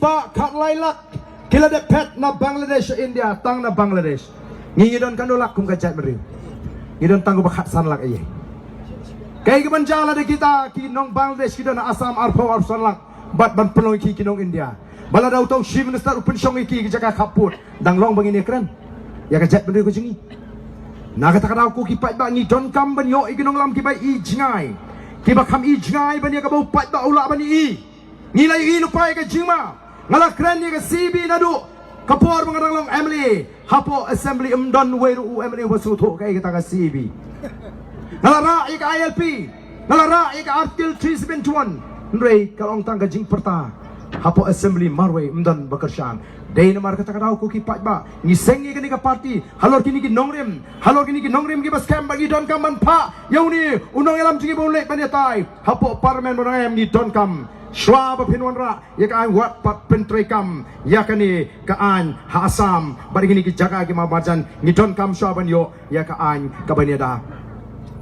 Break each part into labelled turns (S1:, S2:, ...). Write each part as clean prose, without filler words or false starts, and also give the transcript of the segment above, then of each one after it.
S1: pa kat lailak kila de pet na Bangladesh India tang na Bangladesh ngidon kanulak kum kajat meri ngidon tanggo bakhat sanlak aye kay gaban jala de kita kinong Bangladesh kidon na Assam arpo ar sanlak bat ban penuh kinong India bala daw tong chief minister upin syong iki jaka kaput dang long bangini kren ya kajat meri ko jingi nakata daw ko kipat ba ni don kam ban yo iginong lam kibai i jingai kiba kam i jingai ban ya kabau pat ba ula ban i nilai i lupai ka jingma ngala kren ni ka CB nadu kapor mengarang long Emily hapo assembly umdon weru Emily wasu tho kai kita ka CB ngala ra i ka ILP ngala ra i ka article 371 ndrei kalong tang ka jing perta hapo assembly marwe umdon bakershan dei namar kata kadau ko ki pat ba ni sengi kini ka party halor kini ki nongrim ki bas kam bagi don kam man pa yauni unong elam jingi boleh paniatai hapo parliament monayam ni don kam Shwa ba pinwanra ya ka an wat pat pentrei kam ya kani ka an ha Assam bari gini ki jaga ki mabajan ni don kam shwa ban yo ya ka an ka baniada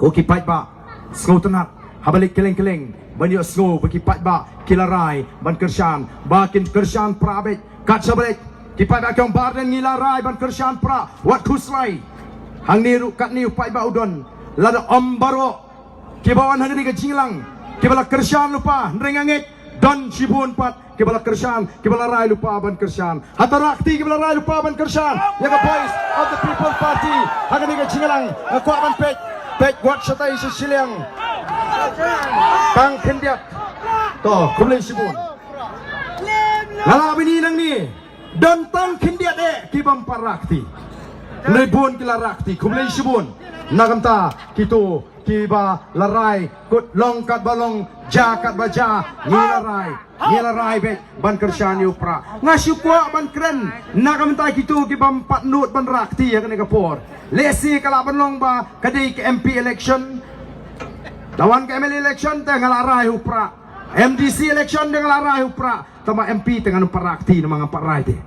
S1: ko ki pat ba skotna habalik keleng ban yo sko ba ki pat ba kilarai ban kershan bakin kershan prabet kat sabalik ki pat ba kyong barden ngilarai ban kershan pra wat kuslai hang niru kat ni pat ba udon lada ombaro ki bawan hangni ka jinglang ki bala kershan lupa nrengangek dan Shibun pat kibala kershan kibala rai lupa ban kershan hatarakti kibala rai lupa ban kershan ya ka voice of the people party hagani ka jingalang ko ban pek wat satai siliang tang kendiat to kumlei Shibun lala bini nang ni dan tang kendiat kibam parakti lebon kila rakti kumlei Shibun nagamta kitu kiba larai kut longkat balong jakat baja ngilarai be ban kershan upra ngasukwa ban kren nagamta kitu kibam patnut ban rakti ya kene kapor lesi kala ban long ba kadai ke MP election lawan ke ML election tengah larai upra MDC election tengah larai upra tama MP tengah parakti na mga parai de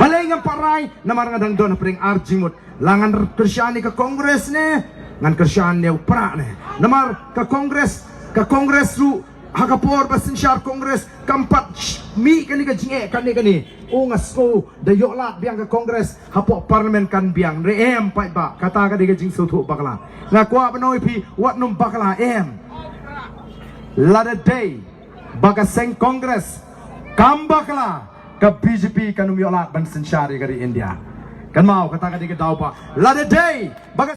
S1: balay ng parai na marangadang don pring arjimut langan kershan ka kongres ne ngan kershan ne upra ne namar ka kongres lu hakapor basin syar kongres kampat mi kani ka jinge kani ungas ko da yoklat biang ka kongres hapo parlimen kan biang re em pai ba kata ka diga jing sutu bakla ngakwa banoi pi wat num bakla em lada day baga seng kongres kam bakla ka BJP kanum yoklat basin syar ka di India kan mau kata ka diga daw pa lada day baga